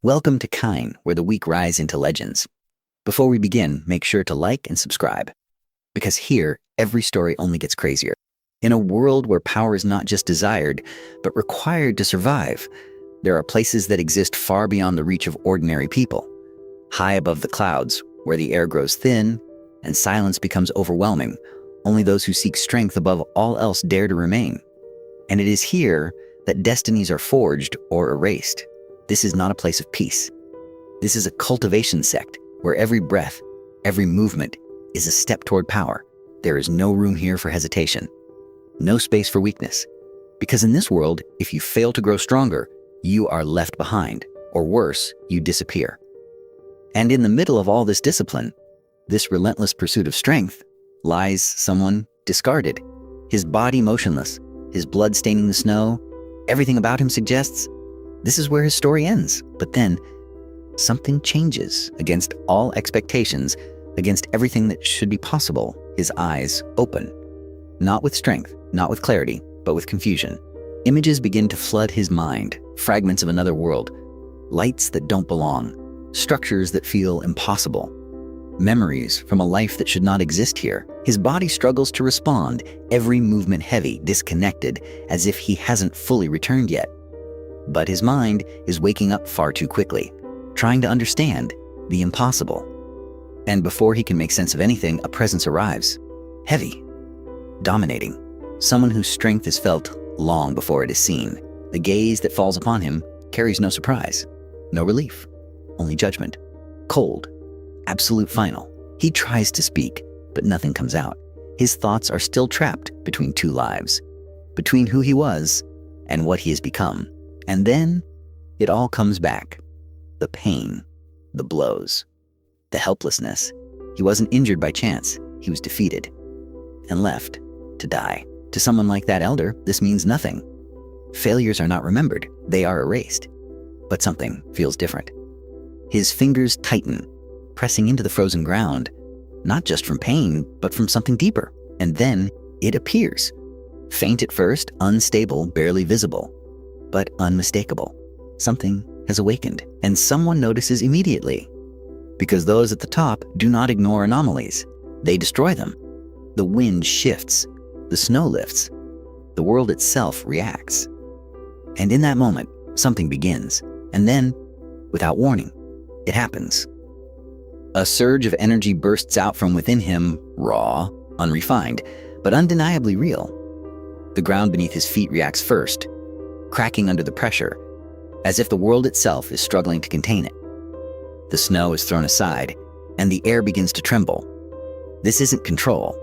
Welcome to Kine, where the weak rise into legends. Before we begin, make sure to like and subscribe, because here, every story only gets crazier. In a world where power is not just desired, but required to survive, there are places that exist far beyond the reach of ordinary people. High above the clouds, where the air grows thin and silence becomes overwhelming, only those who seek strength above all else dare to remain. And it is here that destinies are forged or erased. This is not a place of peace. This is a cultivation sect where every breath, every movement is a step toward power. There is no room here for hesitation, no space for weakness. Because in this world, if you fail to grow stronger, you are left behind, or worse, you disappear. And in the middle of all this discipline, this relentless pursuit of strength, lies someone discarded, his body motionless, his blood staining the snow. Everything about him suggests this is where his story ends. But then something changes against all expectations, against everything that should be possible. His eyes open, not with strength, not with clarity, but with confusion. Images begin to flood his mind, fragments of another world, lights that don't belong, structures that feel impossible, memories from a life that should not exist here. His body struggles to respond, every movement heavy, disconnected, as if he hasn't fully returned yet. But his mind is waking up far too quickly, trying to understand the impossible. And before he can make sense of anything, a presence arrives, heavy, dominating, someone whose strength is felt long before it is seen. The gaze that falls upon him carries no surprise, no relief, only judgment, cold, absolute final. He tries to speak, but nothing comes out. His thoughts are still trapped between two lives, between who he was and what he has become. And then it all comes back. The pain, the blows, the helplessness. He wasn't injured by chance. He was defeated and left to die. To someone like that elder, this means nothing. Failures are not remembered. They are erased. But something feels different. His fingers tighten, pressing into the frozen ground, not just from pain, but from something deeper. And then it appears. Faint at first, unstable, barely visible, but unmistakable. Something has awakened, and someone notices immediately. Because those at the top do not ignore anomalies. They destroy them. The wind shifts, the snow lifts, the world itself reacts. And in that moment, something begins. And then, without warning, it happens. A surge of energy bursts out from within him, raw, unrefined, but undeniably real. The ground beneath his feet reacts first, cracking under the pressure, as if the world itself is struggling to contain it. The snow is thrown aside, and the air begins to tremble. This isn't control.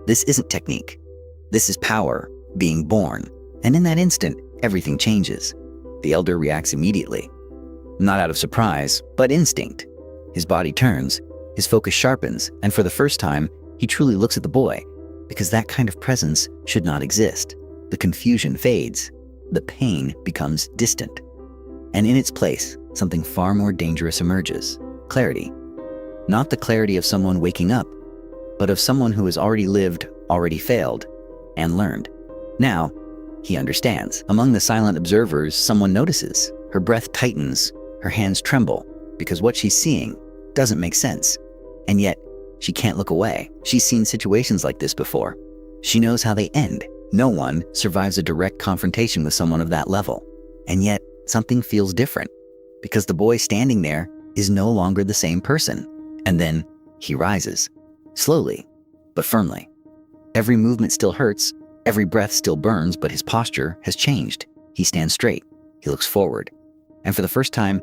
This isn't technique. This is power being born. And in that instant, everything changes. The elder reacts immediately, not out of surprise, but instinct. His body turns, his focus sharpens, and for the first time, he truly looks at the boy, because that kind of presence should not exist. The confusion fades. The pain becomes distant. And in its place, something far more dangerous emerges. Clarity. Not the clarity of someone waking up, but of someone who has already lived, already failed, and learned. Now, he understands. Among the silent observers, someone notices. Her breath tightens, her hands tremble, because what she's seeing doesn't make sense. And yet, she can't look away. She's seen situations like this before. She knows how they end. No one survives a direct confrontation with someone of that level. And yet, something feels different, because the boy standing there is no longer the same person. And then he rises, slowly, but firmly. Every movement still hurts, every breath still burns, but his posture has changed. He stands straight, he looks forward, and for the first time,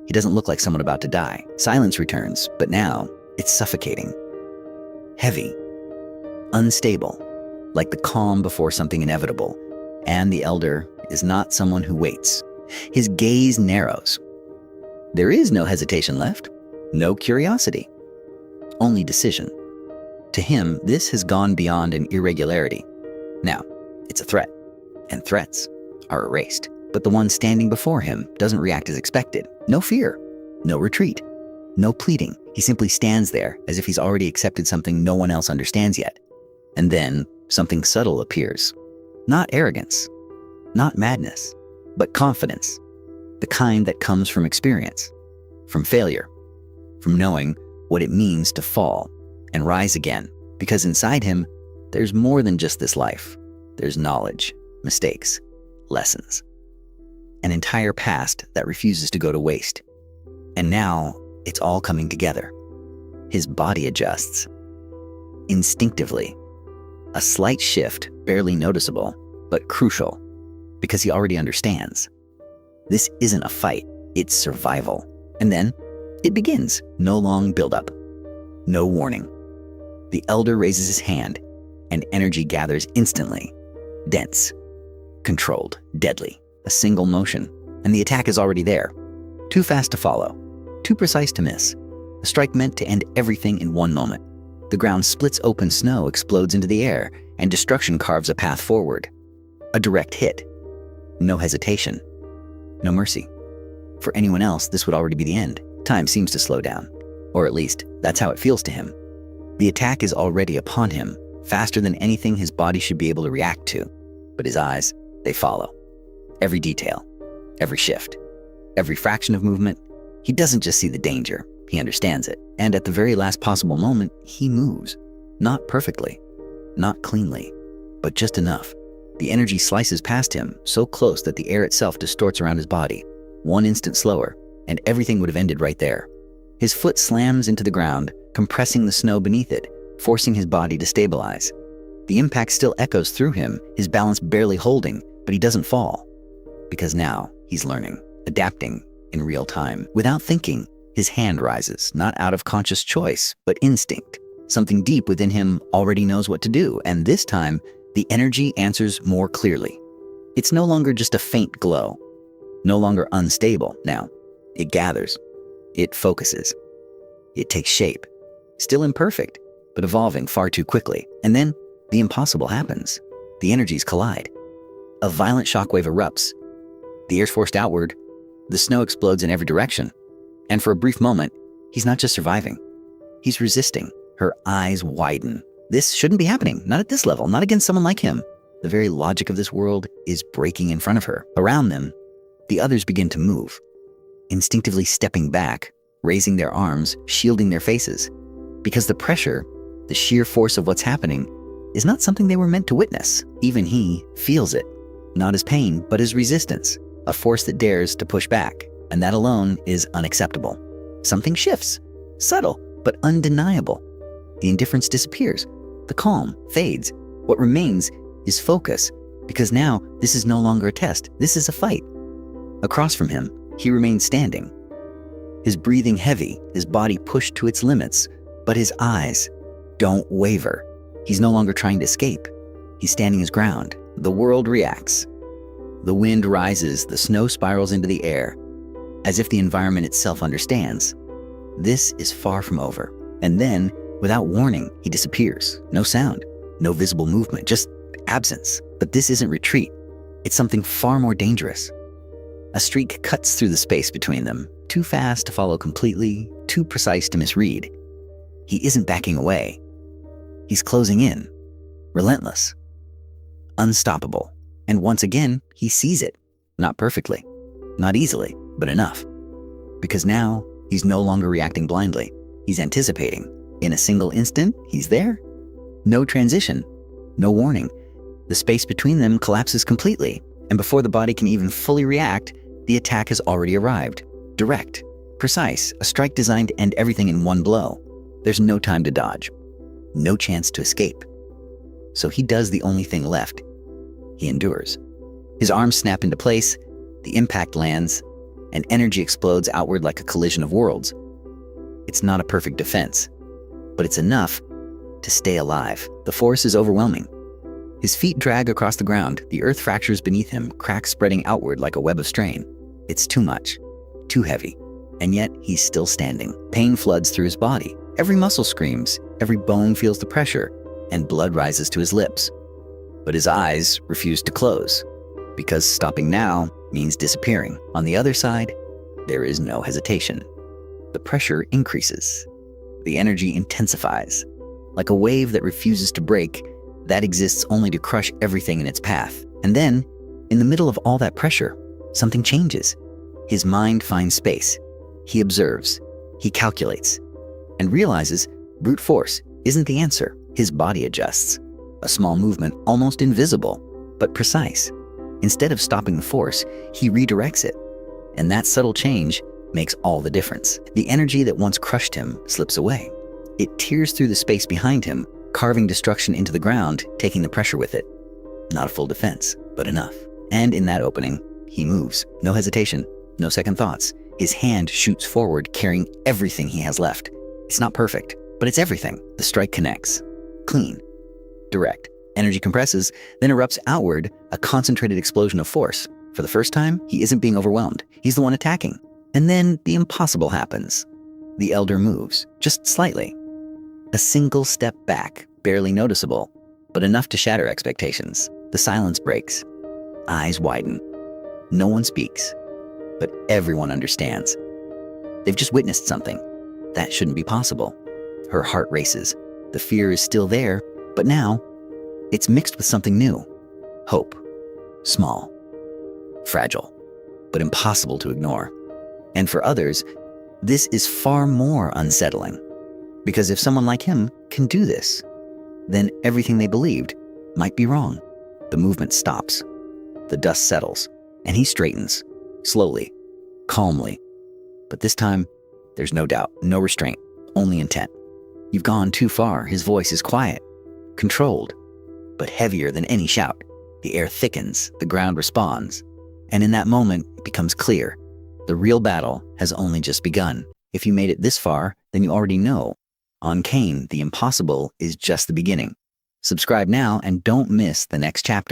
he doesn't look like someone about to die. Silence returns, but now it's suffocating. Heavy, unstable, like the calm before something inevitable. And the elder is not someone who waits. His gaze narrows. There is no hesitation left, no curiosity, only decision. To him, this has gone beyond an irregularity. Now, it's a threat, and threats are erased. But the one standing before him doesn't react as expected. No fear, no retreat, no pleading. He simply stands there as if he's already accepted something no one else understands yet. And then something subtle appears. Not arrogance, not madness, but confidence. the kind that comes from experience, from failure, from knowing what it means to fall and rise again. Because inside him, there's more than just this life. There's knowledge, mistakes, lessons, an entire past that refuses to go to waste. And now it's all coming together. His body adjusts. Instinctively, a slight shift, barely noticeable, but crucial, because he already understands. This isn't a fight, it's survival. And then it begins. No long buildup, no warning. The elder raises his hand, and energy gathers instantly. Dense, controlled, deadly. A single motion, and the attack is already there. Too fast to follow, too precise to miss. A strike meant to end everything in one moment. The ground splits open, snow explodes into the air, and destruction carves a path forward. A direct hit. No hesitation. No mercy. For anyone else, this would already be the end. Time seems to slow down. Or at least, that's how it feels to him. The attack is already upon him, faster than anything his body should be able to react to. But his eyes, they follow. Every detail, every shift, every fraction of movement. He doesn't just see the danger, he understands it. And at the very last possible moment, he moves. Not perfectly, not cleanly, but just enough. The energy slices past him, so close that the air itself distorts around his body. One instant slower, and everything would have ended right there. His foot slams into the ground, compressing the snow beneath it, forcing his body to stabilize. The impact still echoes through him, his balance barely holding, but he doesn't fall. Because now he's learning, adapting in real time. Without thinking, his hand rises, not out of conscious choice, but instinct. Something deep within him already knows what to do, and this time, the energy answers more clearly. It's no longer just a faint glow, no longer unstable now. It gathers, it focuses, it takes shape. Still imperfect, but evolving far too quickly. And then, the impossible happens. The energies collide. A violent shockwave erupts. The air's forced outward, the snow explodes in every direction. And for a brief moment, he's not just surviving, he's resisting. Her eyes widen. This shouldn't be happening, not at this level, not against someone like him. The very logic of this world is breaking in front of her. Around them, the others begin to move, instinctively stepping back, raising their arms, shielding their faces. Because the pressure, the sheer force of what's happening, is not something they were meant to witness. Even he feels it, not as pain, but as resistance, a force that dares to push back. And that alone is unacceptable. Something shifts, subtle, but undeniable. The indifference disappears. The calm fades. What remains is focus, because now this is no longer a test. This is a fight. Across from him, he remains standing. His breathing heavy, his body pushed to its limits, but his eyes don't waver. He's no longer trying to escape. He's standing his ground. The world reacts. The wind rises, the snow spirals into the air, as if the environment itself understands. This is far from over. And then, without warning, he disappears. No sound, no visible movement, just absence. But this isn't retreat. It's something far more dangerous. A streak cuts through the space between them, too fast to follow completely, too precise to misread. He isn't backing away. He's closing in, relentless, unstoppable. And once again, he sees it. Not perfectly, not easily, but enough. Because now, he's no longer reacting blindly. He's anticipating. In a single instant, he's there. No transition, no warning. The space between them collapses completely, and before the body can even fully react, the attack has already arrived. Direct, precise, a strike designed to end everything in one blow. There's no time to dodge, no chance to escape. So he does the only thing left. He endures. His arms snap into place, the impact lands, and energy explodes outward like a collision of worlds. It's not a perfect defense, but it's enough to stay alive. The force is overwhelming. His feet drag across the ground, the earth fractures beneath him, cracks spreading outward like a web of strain. It's too much, too heavy, and yet he's still standing. Pain floods through his body. Every muscle screams, every bone feels the pressure, and blood rises to his lips. But his eyes refuse to close, because stopping now means disappearing. On the other side, there is no hesitation. The pressure increases. The energy intensifies. Like a wave that refuses to break, that exists only to crush everything in its path. And then, in the middle of all that pressure, something changes. His mind finds space. He observes. He calculates. And realizes brute force isn't the answer. His body adjusts. A small movement, almost invisible, but precise. Instead of stopping the force, he redirects it. And that subtle change makes all the difference. The energy that once crushed him slips away. It tears through the space behind him, carving destruction into the ground, taking the pressure with it. Not a full defense, but enough. And in that opening, he moves. No hesitation, no second thoughts. His hand shoots forward, carrying everything he has left. It's not perfect, but it's everything. The strike connects. Clean. Direct. Energy compresses, then erupts outward, a concentrated explosion of force. For the first time, he isn't being overwhelmed. He's the one attacking. And then the impossible happens. The elder moves, just slightly. A single step back, barely noticeable, but enough to shatter expectations. The silence breaks. Eyes widen. No one speaks, but everyone understands. They've just witnessed something. That shouldn't be possible. Her heart races. The fear is still there, but now it's mixed with something new. Hope. Small. Fragile, but impossible to ignore. And for others, this is far more unsettling. Because if someone like him can do this, then everything they believed might be wrong. The movement stops. The dust settles, and he straightens, slowly, calmly. But this time, there's no doubt, no restraint, only intent. You've gone too far. His voice is quiet, controlled, but heavier than any shout. The air thickens, the ground responds. And in that moment, it becomes clear. The real battle has only just begun. If you made it this far, then you already know. On Cain, the impossible is just the beginning. Subscribe now and don't miss the next chapter.